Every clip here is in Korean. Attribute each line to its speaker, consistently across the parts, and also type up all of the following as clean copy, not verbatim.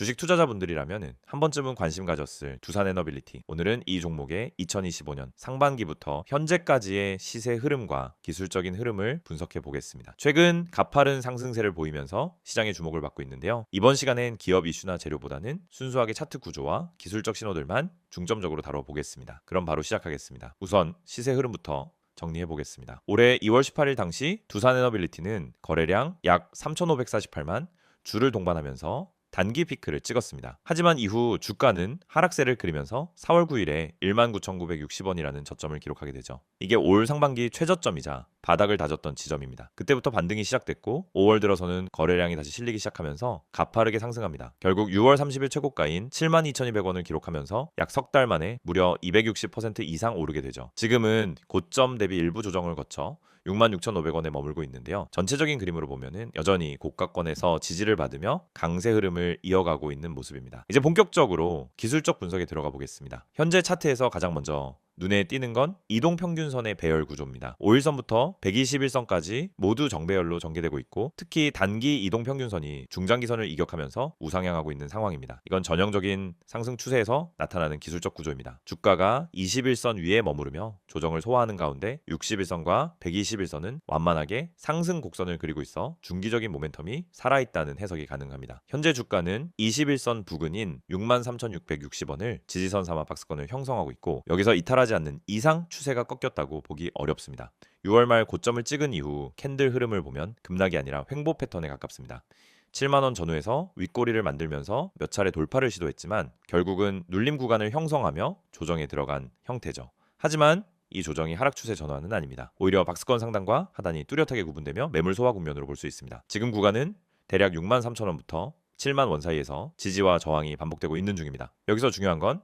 Speaker 1: 주식 투자자분들이라면 한 번쯤은 관심 가졌을 두산에너빌리티. 오늘은 이 종목의 2025년 상반기부터 현재까지의 시세 흐름과 기술적인 흐름을 분석해 보겠습니다. 최근 가파른 상승세를 보이면서 시장의 주목을 받고 있는데요. 이번 시간엔 기업 이슈나 재료보다는 순수하게 차트 구조와 기술적 신호들만 중점적으로 다뤄보겠습니다. 그럼 바로 시작하겠습니다. 우선 시세 흐름부터 정리해 보겠습니다. 올해 2월 18일 당시 두산에너빌리티는 거래량 약 3,548만, 주를 동반하면서 단기 피크를 찍었습니다. 하지만 이후 주가는 하락세를 그리면서 4월 9일에 19,960원이라는 저점을 기록하게 되죠. 이게 올 상반기 최저점이자 바닥을 다졌던 지점입니다. 그때부터 반등이 시작됐고 5월 들어서는 거래량이 다시 실리기 시작하면서 가파르게 상승합니다. 결국 6월 30일 최고가인 72,200원을 기록하면서 약 석 달 만에 무려 260% 이상 오르게 되죠. 지금은 고점 대비 일부 조정을 거쳐 66,500원에 머물고 있는데요. 전체적인 그림으로 보면은 여전히 고가권에서 지지를 받으며 강세 흐름을 이어가고 있는 모습입니다. 이제 본격적으로 기술적 분석에 들어가 보겠습니다. 현재 차트에서 가장 먼저 눈에 띄는 건 이동평균선의 배열 구조입니다. 5일선부터 121선까지 모두 정배열로 전개되고 있고, 특히 단기 이동평균선이 중장기선을 이격하면서 우상향하고 있는 상황입니다. 이건 전형적인 상승 추세에서 나타나는 기술적 구조입니다. 주가가 21선 위에 머무르며 조정을 소화하는 가운데 61선과 121선은 완만하게 상승 곡선을 그리고 있어 중기적인 모멘텀이 살아있다는 해석이 가능합니다. 현재 주가는 21선 부근인 63,660원을 지지선 삼아 박스권을 형성하고 있고, 여기서 이탈하지 않는 이상 추세가 꺾였다고 보기 어렵습니다. 6월 말 고점을 찍은 이후 캔들 흐름을 보면 급락이 아니라 횡보 패턴에 가깝습니다. 7만원 전후에서 윗꼬리를 만들면서 몇 차례 돌파를 시도했지만 결국은 눌림 구간을 형성하며 조정에 들어간 형태죠. 하지만 이 조정이 하락 추세 전환은 아닙니다. 오히려 박스권 상단과 하단이 뚜렷하게 구분되며 매물 소화 국면으로 볼 수 있습니다. 지금 구간은 대략 63,000원부터 7만 원 사이에서 지지와 저항이 반복되고 있는 중입니다. 여기서 중요한 건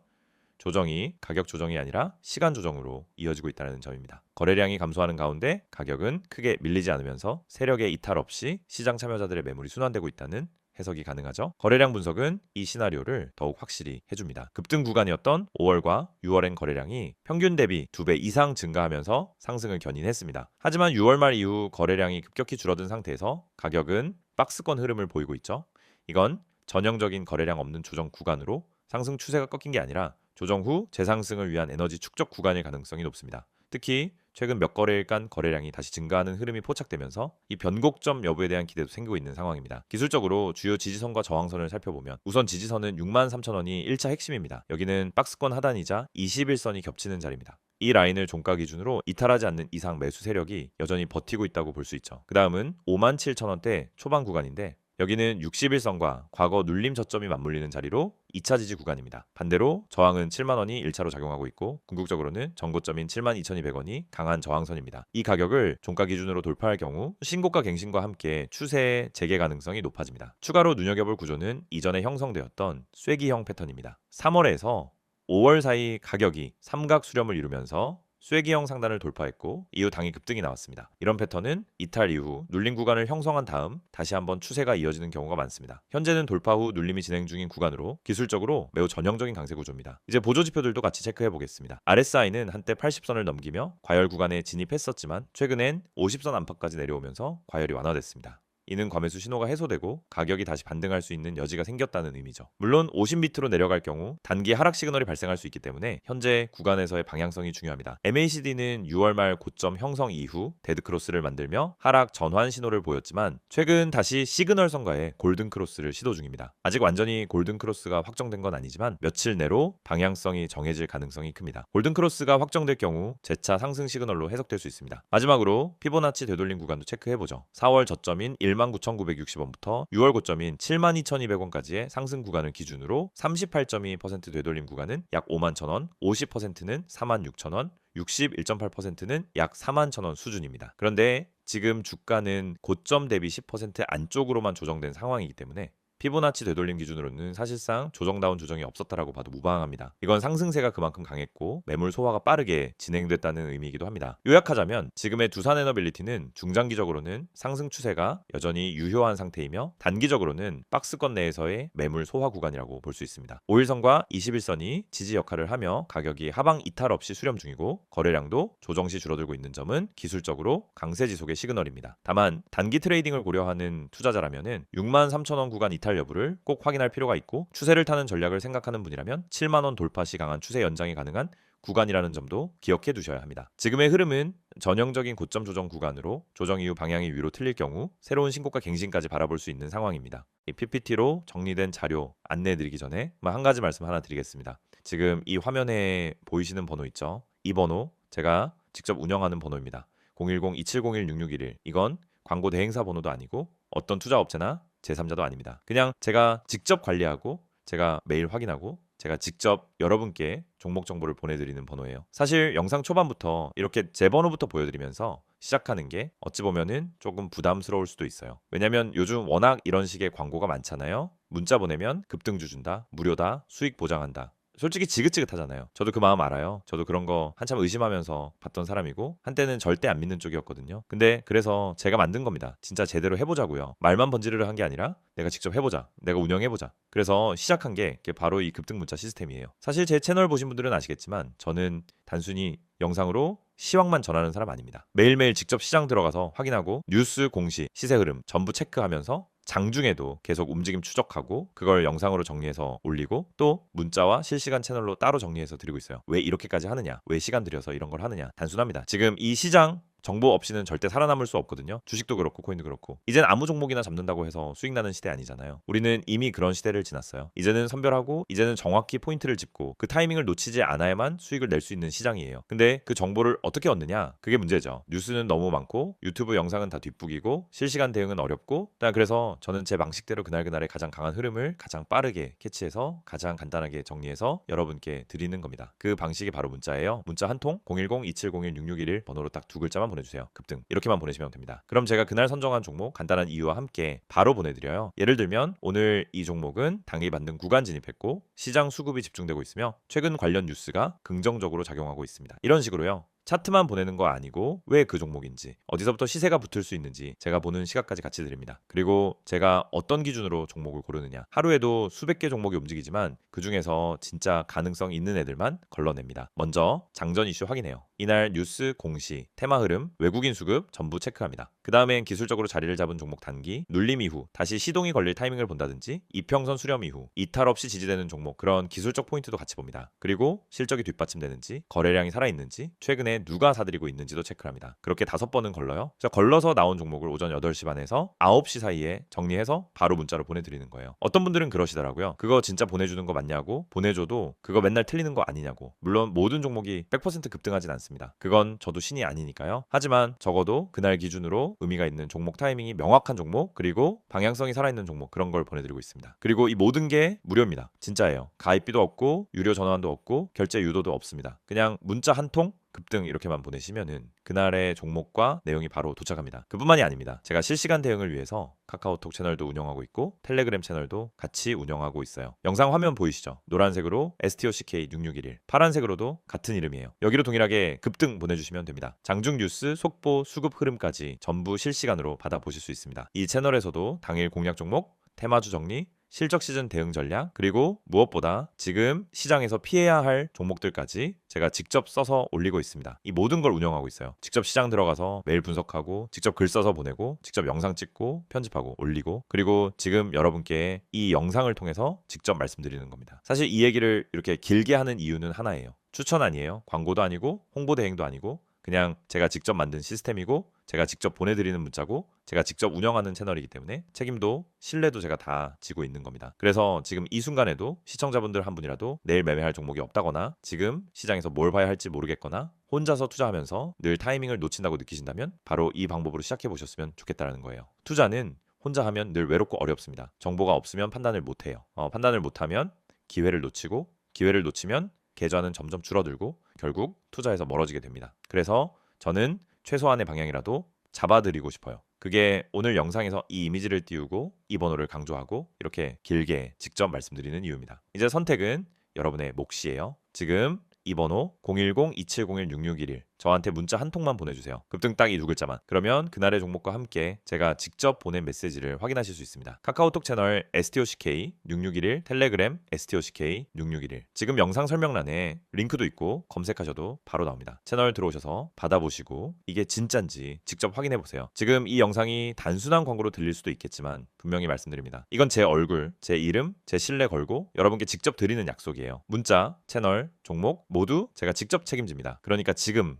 Speaker 1: 조정이 가격 조정이 아니라 시간 조정으로 이어지고 있다는 점입니다. 거래량이 감소하는 가운데 가격은 크게 밀리지 않으면서 세력의 이탈 없이 시장 참여자들의 매물이 순환되고 있다는 해석이 가능하죠. 거래량 분석은 이 시나리오를 더욱 확실히 해줍니다. 급등 구간이었던 5월과 6월엔 거래량이 평균 대비 2배 이상 증가하면서 상승을 견인했습니다. 하지만 6월 말 이후 거래량이 급격히 줄어든 상태에서 가격은 박스권 흐름을 보이고 있죠. 이건 전형적인 거래량 없는 조정 구간으로 상승 추세가 꺾인 게 아니라 조정 후 재상승을 위한 에너지 축적 구간일 가능성이 높습니다. 특히 최근 몇 거래일간 거래량이 다시 증가하는 흐름이 포착되면서 이 변곡점 여부에 대한 기대도 생기고 있는 상황입니다. 기술적으로 주요 지지선과 저항선을 살펴보면 우선 지지선은 63,000원이 1차 핵심입니다. 여기는 박스권 하단이자 21선이 겹치는 자리입니다. 이 라인을 종가 기준으로 이탈하지 않는 이상 매수 세력이 여전히 버티고 있다고 볼 수 있죠. 그 다음은 57,000원대 초반 구간인데 여기는 61선과 과거 눌림 저점이 맞물리는 자리로 2차 지지 구간입니다. 반대로 저항은 7만원이 1차로 작용하고 있고 궁극적으로는 전고점인 72,200원이 강한 저항선입니다. 이 가격을 종가 기준으로 돌파할 경우 신고가 갱신과 함께 추세의 재개 가능성이 높아집니다. 추가로 눈여겨볼 구조는 이전에 형성되었던 쐐기형 패턴입니다. 3월에서 5월 사이 가격이 삼각 수렴을 이루면서 쐐기형 상단을 돌파했고 이후 당일 급등이 나왔습니다. 이런 패턴은 이탈 이후 눌림 구간을 형성한 다음 다시 한번 추세가 이어지는 경우가 많습니다. 현재는 돌파 후 눌림이 진행 중인 구간으로 기술적으로 매우 전형적인 강세 구조입니다. 이제 보조 지표들도 같이 체크해 보겠습니다. RSI는 한때 80선을 넘기며 과열 구간에 진입했었지만 최근엔 50선 안팎까지 내려오면서 과열이 완화됐습니다. 이는 과매수 신호가 해소되고 가격이 다시 반등할 수 있는 여지가 생겼다는 의미죠. 물론 50밑으로 내려갈 경우 단기 하락 시그널이 발생할 수 있기 때문에 현재 구간에서의 방향성이 중요합니다. MACD는 6월 말 고점 형성 이후 데드크로스를 만들며 하락 전환 신호를 보였지만 최근 다시 시그널선과의 골든크로스를 시도 중입니다. 아직 완전히 골든크로스가 확정된 건 아니지만 며칠 내로 방향성이 정해질 가능성이 큽니다. 골든크로스가 확정될 경우 재차 상승 시그널로 해석될 수 있습니다. 마지막으로 피보나치 되돌림 구간도 체크해보죠. 4월 저점인 19,960원부터 6월 고점인 72,200원까지의 상승 구간을 기준으로 38.2% 되돌림 구간은 약 51,000원, 50%는 46,000원, 61.8%는 약 41,000원 수준입니다. 그런데 지금 주가는 고점 대비 10% 안쪽으로만 조정된 상황이기 때문에 피보나치 되돌림 기준으로는 사실상 조정다운 조정이 없었다라고 봐도 무방합니다. 이건 상승세가 그만큼 강했고 매물 소화가 빠르게 진행됐다는 의미이기도 합니다. 요약하자면 지금의 두산에너빌리티는 중장기적으로는 상승 추세가 여전히 유효한 상태이며 단기적으로는 박스권 내에서의 매물 소화 구간이라고 볼 수 있습니다. 5일선과 21선이 지지 역할을 하며 가격이 하방 이탈 없이 수렴 중이고 거래량도 조정시 줄어들고 있는 점은 기술적으로 강세 지속의 시그널입니다. 다만 단기 트레이딩을 고려하는 투자자라면은 63,000원 구간 이탈 이탈 여부를 꼭 확인할 필요가 있고, 추세를 타는 전략을 생각하는 분이라면 7만 원 돌파 시 강한 추세 연장이 가능한 구간이라는 점도 기억해 두셔야 합니다. 지금의 흐름은 전형적인 고점 조정 구간으로 조정 이후 방향이 위로 틀릴 경우 새로운 신고가 갱신까지 바라볼 수 있는 상황입니다. 이 PPT로 정리된 자료 안내해 드리기 전에 한 가지 말씀 하나 드리겠습니다. 지금 이 화면에 보이시는 번호 있죠? 이 번호 제가 직접 운영하는 번호입니다. 010-2701-6611. 이건 광고 대행사 번호도 아니고 어떤 투자업체나 제3자도 아닙니다. 그냥 제가 직접 관리하고 제가 매일 확인하고 제가 직접 여러분께 종목 정보를 보내드리는 번호예요. 사실 영상 초반부터 이렇게 제 번호부터 보여드리면서 시작하는 게 어찌 보면은 조금 부담스러울 수도 있어요. 왜냐면 요즘 워낙 이런 식의 광고가 많잖아요. 문자 보내면 급등주 준다, 무료다, 수익 보장한다. 솔직히 지긋지긋하잖아요. 저도 그 마음 알아요. 저도 그런 거 한참 의심하면서 봤던 사람이고 한때는 절대 안 믿는 쪽이었거든요. 근데 그래서 제가 만든 겁니다. 진짜 제대로 해보자고요. 말만 번지르르 한 게 아니라 내가 직접 해보자. 내가 운영해보자. 그래서 시작한 게 바로 이 급등 문자 시스템이에요. 사실 제 채널 보신 분들은 아시겠지만 저는 단순히 영상으로 시황만 전하는 사람 아닙니다. 매일매일 직접 시장 들어가서 확인하고 뉴스 공시, 시세 흐름 전부 체크하면서 장중에도 계속 움직임 추적하고 그걸 영상으로 정리해서 올리고 또 문자와 실시간 채널로 따로 정리해서 드리고 있어요. 왜 이렇게까지 하느냐? 왜 시간 들여서 이런 걸 하느냐? 단순합니다. 지금 이 시장 정보 없이는 절대 살아남을 수 없거든요. 주식도 그렇고 코인도 그렇고. 이젠 아무 종목이나 잡는다고 해서 수익 나는 시대 아니잖아요. 우리는 이미 그런 시대를 지났어요. 이제는 선별하고 이제는 정확히 포인트를 짚고 그 타이밍을 놓치지 않아야만 수익을 낼 수 있는 시장이에요. 근데 그 정보를 어떻게 얻느냐? 그게 문제죠. 뉴스는 너무 많고 유튜브 영상은 다 뒷북이고 실시간 대응은 어렵고 그래서 저는 제 방식대로 그날그날의 가장 강한 흐름을 가장 빠르게 캐치해서 가장 간단하게 정리해서 여러분께 드리는 겁니다. 그 방식이 바로 문자예요. 문자 한 통 010-2701-6611 번호로 딱 두 글자만 보내주세요. 급등 이렇게만 보내시면 됩니다. 그럼 제가 그날 선정한 종목 간단한 이유와 함께 바로 보내드려요. 예를 들면 오늘 이 종목은 당일 만든 구간 진입했고 시장 수급이 집중되고 있으며 최근 관련 뉴스가 긍정적으로 작용하고 있습니다. 이런 식으로요. 차트만 보내는 거 아니고 왜 그 종목인지 어디서부터 시세가 붙을 수 있는지 제가 보는 시각까지 같이 드립니다. 그리고 제가 어떤 기준으로 종목을 고르느냐 하루에도 수백 개 종목이 움직이지만 그 중에서 진짜 가능성 있는 애들만 걸러냅니다. 먼저 장전 이슈 확인해요. 이날 뉴스 공시, 테마 흐름, 외국인 수급 전부 체크합니다. 그 다음엔 기술적으로 자리를 잡은 종목 단기, 눌림 이후 다시 시동이 걸릴 타이밍을 본다든지 이평선 수렴 이후 이탈 없이 지지되는 종목 그런 기술적 포인트도 같이 봅니다. 그리고 실적이 뒷받침되는지 거래량이 살아있는지 최근에 누가 사들이고 있는지도 체크합니다. 그렇게 5번은 걸러요. 걸러서 나온 종목을 오전 8시 반에서 9시 사이에 정리해서 바로 문자로 보내드리는 거예요. 어떤 분들은 그러시더라고요. 그거 진짜 보내주는 거 맞냐고 보내줘도 그거 맨날 틀리는 거 아니냐고. 물론 모든 종목이 100% 급등하진 않습니다. 그건 저도 신이 아니니까요. 하지만 적어도 그날 기준으로 의미가 있는 종목 타이밍이 명확한 종목 그리고 방향성이 살아있는 종목 그런 걸 보내드리고 있습니다. 그리고 이 모든 게 무료입니다. 진짜예요. 가입비도 없고 유료 전화도 없고 결제 유도도 없습니다. 그냥 문자 한 통 급등 이렇게만 보내시면은 그날의 종목과 내용이 바로 도착합니다. 그뿐만이 아닙니다. 제가 실시간 대응을 위해서 카카오톡 채널도 운영하고 있고 텔레그램 채널도 같이 운영하고 있어요. 영상 화면 보이시죠? 노란색으로 STOCK6611 파란색으로도 같은 이름이에요. 여기로 동일하게 급등 보내주시면 됩니다. 장중 뉴스, 속보, 수급 흐름까지 전부 실시간으로 받아보실 수 있습니다. 이 채널에서도 당일 공략 종목, 테마주 정리, 실적 시즌 대응 전략 그리고 무엇보다 지금 시장에서 피해야 할 종목들까지 제가 직접 써서 올리고 있습니다. 이 모든 걸 운영하고 있어요. 직접 시장 들어가서 매일 분석하고 직접 글 써서 보내고 직접 영상 찍고 편집하고 올리고 그리고 지금 여러분께 이 영상을 통해서 직접 말씀드리는 겁니다. 사실 이 얘기를 이렇게 길게 하는 이유는 하나예요. 추천 아니에요. 광고도 아니고 홍보 대행도 아니고 그냥 제가 직접 만든 시스템이고 제가 직접 보내드리는 문자고 제가 직접 운영하는 채널이기 때문에 책임도 신뢰도 제가 다 지고 있는 겁니다. 그래서 지금 이 순간에도 시청자분들 한 분이라도 내일 매매할 종목이 없다거나 지금 시장에서 뭘 봐야 할지 모르겠거나 혼자서 투자하면서 늘 타이밍을 놓친다고 느끼신다면 바로 이 방법으로 시작해 보셨으면 좋겠다는 거예요. 투자는 혼자 하면 늘 외롭고 어렵습니다. 정보가 없으면 판단을 못해요. 판단을 못하면 기회를 놓치고 기회를 놓치면 계좌는 점점 줄어들고 결국 투자에서 멀어지게 됩니다. 그래서 저는 최소한의 방향이라도 잡아드리고 싶어요. 그게 오늘 영상에서 이 이미지를 띄우고 이 번호를 강조하고 이렇게 길게 직접 말씀드리는 이유입니다. 이제 선택은 여러분의 몫이에요. 지금 이 번호 010-2701-6611 저한테 문자 한 통만 보내주세요. 급등 딱 이 두 글자만. 그러면 그날의 종목과 함께 제가 직접 보낸 메시지를 확인하실 수 있습니다. 카카오톡 채널 STOCK 6611, 텔레그램 STOCK 6611. 지금 영상 설명란에 링크도 있고 검색하셔도 바로 나옵니다. 채널 들어오셔서 받아보시고 이게 진짠지 직접 확인해보세요. 지금 이 영상이 단순한 광고로 들릴 수도 있겠지만 분명히 말씀드립니다. 이건 제 얼굴, 제 이름, 제 신뢰 걸고 여러분께 직접 드리는 약속이에요. 문자, 채널, 종목 모두 제가 직접 책임집니다. 그러니까 지금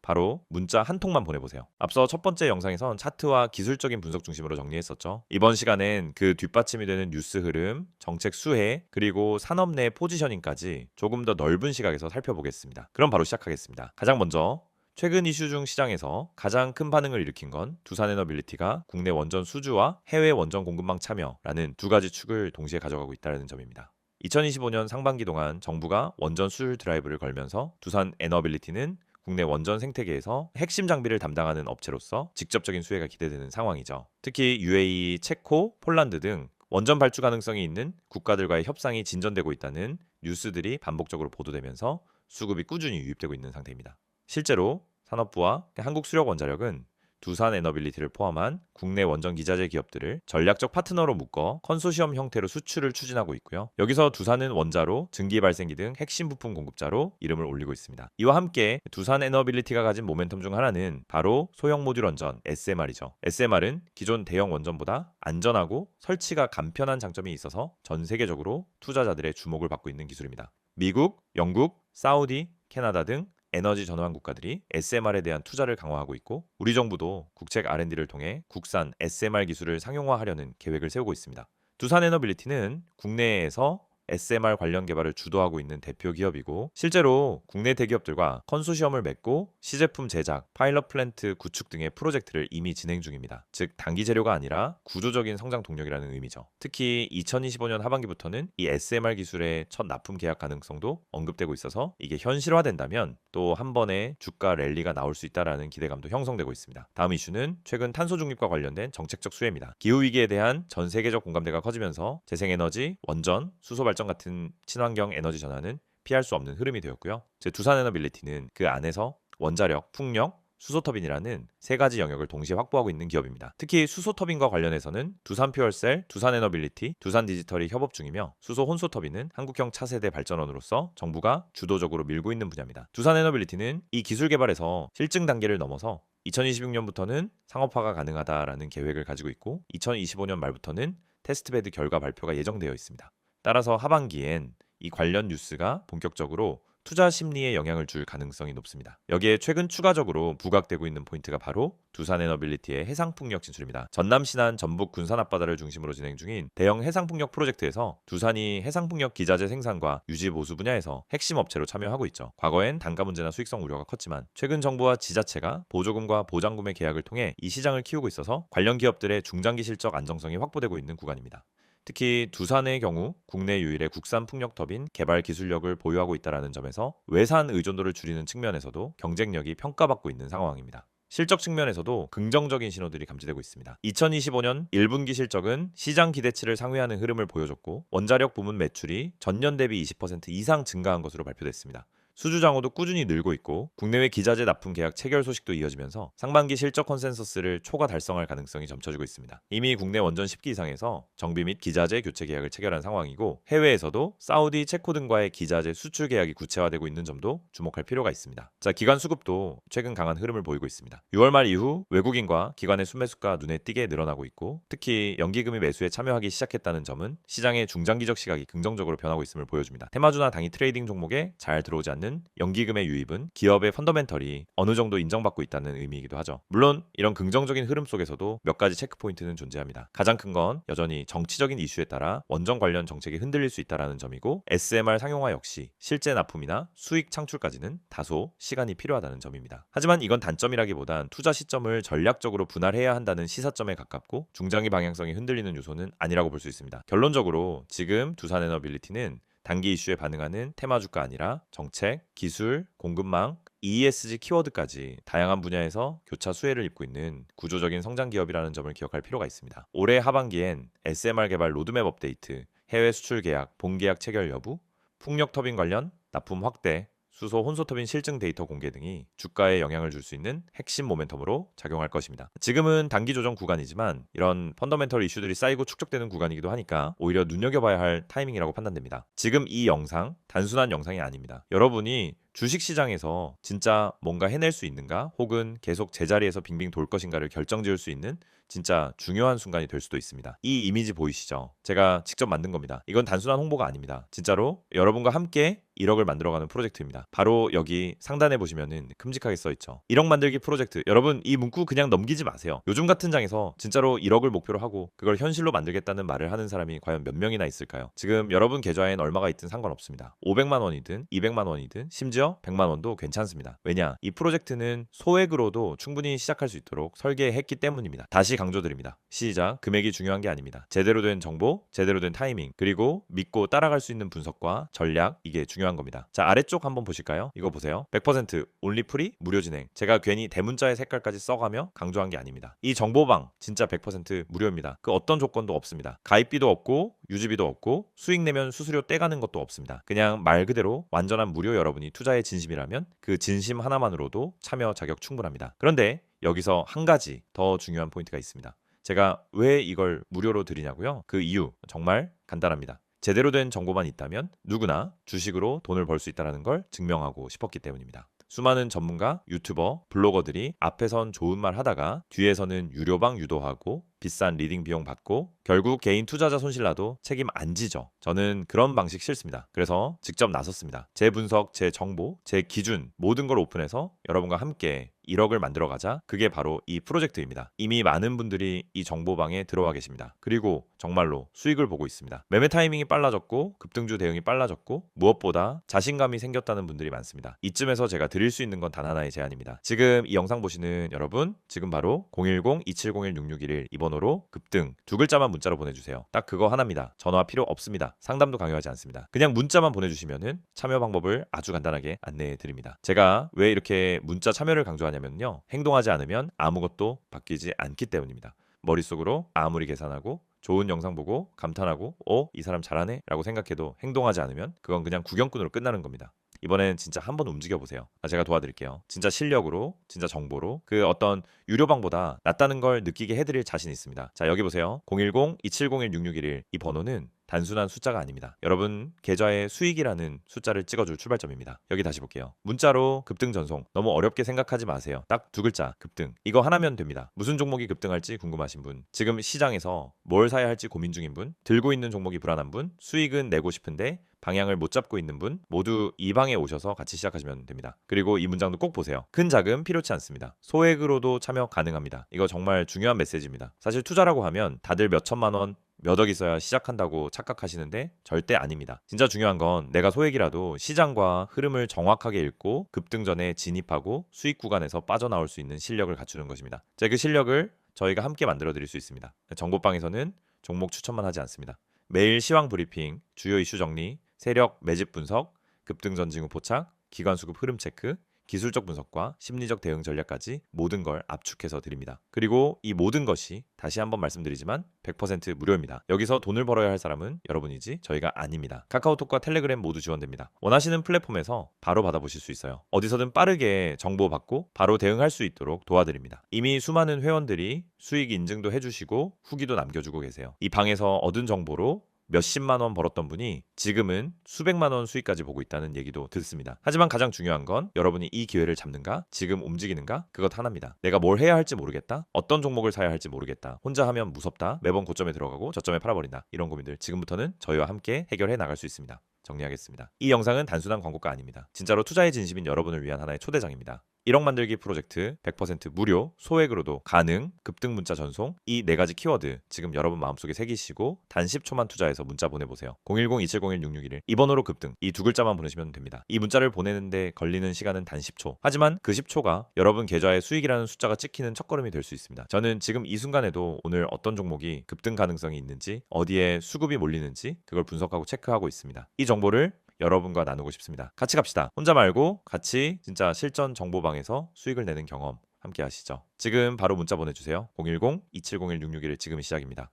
Speaker 1: 바로 문자 한 통만 보내보세요. 앞서 첫 번째 영상에선 차트와 기술적인 분석 중심으로 정리했었죠. 이번 시간엔 그 뒷받침이 되는 뉴스 흐름, 정책 수혜, 그리고 산업 내 포지셔닝까지 조금 더 넓은 시각에서 살펴보겠습니다. 그럼 바로 시작하겠습니다. 가장 먼저 최근 이슈 중 시장에서 가장 큰 반응을 일으킨 건 두산에너빌리티가 국내 원전 수주와 해외 원전 공급망 참여라는 두 가지 축을 동시에 가져가고 있다는 점입니다. 2025년 상반기 동안 정부가 원전 수출 드라이브를 걸면서 두산에너빌리티는 국내 원전 생태계에서 핵심 장비를 담당하는 업체로서 직접적인 수혜가 기대되는 상황이죠. 특히 UAE, 체코, 폴란드 등 원전 발주 가능성이 있는 국가들과의 협상이 진전되고 있다는 뉴스들이 반복적으로 보도되면서 수급이 꾸준히 유입되고 있는 상태입니다. 실제로 산업부와 한국수력원자력은 두산에너빌리티를 포함한 국내 원전 기자재 기업들을 전략적 파트너로 묶어 컨소시엄 형태로 수출을 추진하고 있고요. 여기서 두산은 원자로, 증기 발생기 등 핵심 부품 공급자로 이름을 올리고 있습니다. 이와 함께 두산에너빌리티가 가진 모멘텀 중 하나는 바로 소형 모듈 원전 SMR이죠. SMR은 기존 대형 원전보다 안전하고 설치가 간편한 장점이 있어서 전 세계적으로 투자자들의 주목을 받고 있는 기술입니다. 미국, 영국, 사우디, 캐나다 등 에너지 전환 국가들이 SMR에 대한 투자를 강화하고 있고 우리 정부도 국책 R&D를 통해 국산 SMR 기술을 상용화하려는 계획을 세우고 있습니다. 두산에너빌리티는 국내에서 SMR 관련 개발을 주도하고 있는 대표 기업이고 실제로 국내 대기업들과 컨소시엄을 맺고 시제품 제작, 파일럿 플랜트 구축 등의 프로젝트를 이미 진행 중입니다. 즉 단기 재료가 아니라 구조적인 성장 동력이라는 의미죠. 특히 2025년 하반기부터는 이 SMR 기술의 첫 납품 계약 가능성도 언급되고 있어서 이게 현실화된다면 또 한 번의 주가 랠리가 나올 수 있다라는 기대감도 형성되고 있습니다. 다음 이슈는 최근 탄소 중립과 관련된 정책적 수혜입니다. 기후 위기에 대한 전 세계적 공감대가 커지면서 재생에너지, 원전, 수소 발전 같은 친환경 에너지 전환은 피할 수 없는 흐름이 되었고요. 제 두산에너빌리티는 그 안에서 원자력, 풍력, 수소터빈이라는 세 가지 영역을 동시에 확보하고 있는 기업입니다. 특히 수소터빈과 관련해서는 두산퓨얼셀, 두산에너빌리티, 두산디지털이 협업 중이며 수소 혼소터빈은 한국형 차세대 발전원으로서 정부가 주도적으로 밀고 있는 분야입니다. 두산에너빌리티는 이 기술 개발에서 실증 단계를 넘어서 2026년부터는 상업화가 가능하다라는 계획을 가지고 있고 2025년 말부터는 테스트베드 결과 발표가 예정되어 있습니다. 따라서 하반기엔 이 관련 뉴스가 본격적으로 투자 심리에 영향을 줄 가능성이 높습니다. 여기에 최근 추가적으로 부각되고 있는 포인트가 바로 두산에너빌리티의 해상풍력 진출입니다. 전남 신안 전북 군산 앞바다를 중심으로 진행 중인 대형 해상풍력 프로젝트에서 두산이 해상풍력 기자재 생산과 유지 보수 분야에서 핵심 업체로 참여하고 있죠. 과거엔 단가 문제나 수익성 우려가 컸지만 최근 정부와 지자체가 보조금과 보장구매 계약을 통해 이 시장을 키우고 있어서 관련 기업들의 중장기 실적 안정성이 확보되고 있는 구간입니다. 특히 두산의 경우 국내 유일의 국산 풍력 터빈 개발 기술력을 보유하고 있다는 점에서 외산 의존도를 줄이는 측면에서도 경쟁력이 평가받고 있는 상황입니다. 실적 측면에서도 긍정적인 신호들이 감지되고 있습니다. 2025년 1분기 실적은 시장 기대치를 상회하는 흐름을 보여줬고 원자력 부문 매출이 전년 대비 20% 이상 증가한 것으로 발표됐습니다. 수주장호도 꾸준히 늘고 있고 국내외 기자재 납품 계약 체결 소식도 이어지면서 상반기 실적 컨센서스를 초과 달성할 가능성이 점쳐지고 있습니다. 이미 국내 원전 10기 이상에서 정비 및 기자재 교체 계약을 체결한 상황이고 해외에서도 사우디, 체코 등과의 기자재 수출 계약이 구체화되고 있는 점도 주목할 필요가 있습니다. 자, 기관 수급도 최근 강한 흐름을 보이고 있습니다. 6월 말 이후 외국인과 기관의 순매수가 눈에 띄게 늘어나고 있고 특히 연기금이 매수에 참여하기 시작했다는 점은 시장의 중장기적 시각이 긍정적으로 변하고 있음을 보여줍니다. 테마주나 단기 트레이딩 종목에 잘 들어오지 않는 연기금의 유입은 기업의 펀더멘털이 어느 정도 인정받고 있다는 의미이기도 하죠. 물론 이런 긍정적인 흐름 속에서도 몇 가지 체크포인트는 존재합니다. 가장 큰 건 여전히 정치적인 이슈에 따라 원전 관련 정책이 흔들릴 수 있다는 점이고 SMR 상용화 역시 실제 납품이나 수익 창출까지는 다소 시간이 필요하다는 점입니다. 하지만 이건 단점이라기보단 투자 시점을 전략적으로 분할해야 한다는 시사점에 가깝고 중장기 방향성이 흔들리는 요소는 아니라고 볼 수 있습니다. 결론적으로 지금 두산에너빌리티는 단기 이슈에 반응하는 테마주가 아니라 정책, 기술, 공급망, ESG 키워드까지 다양한 분야에서 교차 수혜를 입고 있는 구조적인 성장 기업이라는 점을 기억할 필요가 있습니다. 올해 하반기엔 SMR 개발 로드맵 업데이트, 해외 수출 계약, 본계약 체결 여부, 풍력 터빈 관련 납품 확대, 수소, 혼소터빈 실증 데이터 공개 등이 주가에 영향을 줄 수 있는 핵심 모멘텀으로 작용할 것입니다. 지금은 단기 조정 구간이지만 이런 펀더멘털 이슈들이 쌓이고 축적되는 구간이기도 하니까 오히려 눈여겨봐야 할 타이밍이라고 판단됩니다. 지금 이 영상 단순한 영상이 아닙니다. 여러분이 주식시장에서 진짜 뭔가 해낼 수 있는가 혹은 계속 제자리에서 빙빙 돌 것인가를 결정지을 수 있는 진짜 중요한 순간이 될 수도 있습니다. 이 이미지 보이시죠? 제가 직접 만든 겁니다. 이건 단순한 홍보가 아닙니다. 진짜로 여러분과 함께 1억을 만들어가는 프로젝트입니다. 바로 여기 상단에 보시면은 큼직하게 써있죠. 1억 만들기 프로젝트. 여러분 이 문구 그냥 넘기지 마세요. 요즘 같은 장에서 진짜로 1억을 목표로 하고 그걸 현실로 만들겠다는 말을 하는 사람이 과연 몇 명이나 있을까요? 지금 여러분 계좌엔 얼마가 있든 상관없습니다. 500만 원이든 200만 원이든 심지어 100만 원도 괜찮습니다. 왜냐? 이 프로젝트는 소액으로도 충분히 시작할 수 있도록 설계했기 때문입니다. 다시 강조드립니다. 시작, 금액이 중요한 게 아닙니다. 제대로 된 정보, 제대로 된 타이밍, 그리고 믿고 따라갈 수 있는 분석과 전략, 이게 중요한 겁니다. 자, 아래쪽 한번 보실까요? 이거 보세요. 100% 온리 프리 무료 진행. 제가 괜히 대문자의 색깔까지 써가며 강조한 게 아닙니다. 이 정보방 진짜 100% 무료입니다. 그 어떤 조건도 없습니다. 가입비도 없고 유지비도 없고 수익 내면 수수료 떼가는 것도 없습니다. 그냥 말 그대로 완전한 무료. 여러분이 투자에 진심이라면 그 진심 하나만으로도 참여 자격 충분합니다. 그런데 여기서 한 가지 더 중요한 포인트가 있습니다. 제가 왜 이걸 무료로 드리냐고요? 그 이유 정말 간단합니다. 제대로 된 정보만 있다면 누구나 주식으로 돈을 벌 수 있다는 걸 증명하고 싶었기 때문입니다. 수많은 전문가, 유튜버, 블로거들이 앞에선 좋은 말 하다가 뒤에서는 유료방 유도하고 비싼 리딩 비용 받고 결국 개인 투자자 손실 나도 책임 안 지죠. 저는 그런 방식 싫습니다. 그래서 직접 나섰습니다. 제 분석, 제 정보, 제 기준 모든 걸 오픈해서 여러분과 함께 1억을 만들어가자. 그게 바로 이 프로젝트입니다. 이미 많은 분들이 이 정보방에 들어와 계십니다. 그리고 정말로 수익을 보고 있습니다. 매매 타이밍이 빨라졌고 급등주 대응이 빨라졌고 무엇보다 자신감이 생겼다는 분들이 많습니다. 이쯤에서 제가 드릴 수 있는 건 단 하나의 제안입니다. 지금 이 영상 보시는 여러분, 지금 바로 010-2701-6611 이 번호로 급등 두 글자만 문자로 보내주세요. 딱 그거 하나입니다. 전화 필요 없습니다. 상담도 강요하지 않습니다. 그냥 문자만 보내주시면은 참여 방법을 아주 간단하게 안내해 드립니다. 제가 왜 이렇게 문자 참여를 강조하냐면요, 행동하지 않으면 아무것도 바뀌지 않기 때문입니다. 머릿속으로 아무리 계산하고 좋은 영상 보고 감탄하고 이 사람 잘하네 라고 생각해도 행동하지 않으면 그건 그냥 구경꾼으로 끝나는 겁니다. 이번엔 진짜 한번 움직여보세요. 제가 도와드릴게요. 진짜 실력으로, 진짜 정보로 그 어떤 유료방보다 낫다는 걸 느끼게 해드릴 자신 있습니다. 자, 여기 보세요. 010-2701-6611 이 번호는 단순한 숫자가 아닙니다. 여러분 계좌의 수익이라는 숫자를 찍어줄 출발점입니다. 여기 다시 볼게요. 문자로 급등 전송 너무 어렵게 생각하지 마세요. 딱 두 글자 급등. 이거 하나면 됩니다. 무슨 종목이 급등할지 궁금하신 분, 지금 시장에서 뭘 사야 할지 고민 중인 분, 들고 있는 종목이 불안한 분, 수익은 내고 싶은데 방향을 못 잡고 있는 분 모두 이 방에 오셔서 같이 시작하시면 됩니다. 그리고 이 문장도 꼭 보세요. 큰 자금 필요치 않습니다. 소액으로도 참여 가능합니다. 이거 정말 중요한 메시지입니다. 사실 투자라고 하면 다들 몇 천만 원 몇 억 있어야 시작한다고 착각하시는데 절대 아닙니다. 진짜 중요한 건 내가 소액이라도 시장과 흐름을 정확하게 읽고 급등 전에 진입하고 수익 구간에서 빠져나올 수 있는 실력을 갖추는 것입니다. 그 실력을 저희가 함께 만들어 드릴 수 있습니다. 정보방에서는 종목 추천만 하지 않습니다. 매일 시황 브리핑, 주요 이슈 정리, 세력 매집 분석, 급등 전 징후 포착, 기관 수급 흐름 체크, 기술적 분석과 심리적 대응 전략까지 모든 걸 압축해서 드립니다. 그리고 이 모든 것이 다시 한번 말씀드리지만 100% 무료입니다. 여기서 돈을 벌어야 할 사람은 여러분이지 저희가 아닙니다. 카카오톡과 텔레그램 모두 지원됩니다. 원하시는 플랫폼에서 바로 받아보실 수 있어요. 어디서든 빠르게 정보 받고 바로 대응할 수 있도록 도와드립니다. 이미 수많은 회원들이 수익 인증도 해주시고 후기도 남겨주고 계세요. 이 방에서 얻은 정보로 몇십만 원 벌었던 분이 지금은 수백만 원 수익까지 보고 있다는 얘기도 듣습니다. 하지만 가장 중요한 건 여러분이 이 기회를 잡는가, 지금 움직이는가, 그것 하나입니다. 내가 뭘 해야 할지 모르겠다, 어떤 종목을 사야 할지 모르겠다, 혼자 하면 무섭다, 매번 고점에 들어가고 저점에 팔아버린다, 이런 고민들 지금부터는 저희와 함께 해결해 나갈 수 있습니다. 정리하겠습니다. 이 영상은 단순한 광고가 아닙니다. 진짜로 투자에 진심인 여러분을 위한 하나의 초대장입니다. 1억 만들기 프로젝트 100% 무료, 소액으로도 가능, 급등 문자 전송, 이 네 가지 키워드 지금 여러분 마음속에 새기시고 단 10초만 투자해서 문자 보내보세요. 010-2701-6611 이 번호로 급등, 이 두 글자만 보내시면 됩니다. 이 문자를 보내는데 걸리는 시간은 단 10초. 하지만 그 10초가 여러분 계좌에 수익이라는 숫자가 찍히는 첫걸음이 될 수 있습니다. 저는 지금 이 순간에도 오늘 어떤 종목이 급등 가능성이 있는지, 어디에 수급이 몰리는지 그걸 분석하고 체크하고 있습니다. 이 정보를 여러분과 나누고 싶습니다. 같이 갑시다. 혼자 말고 같이 진짜 실전 정보방에서 수익을 내는 경험 함께 하시죠. 지금 바로 문자 보내주세요. 010-2701-661 지금이 시작입니다.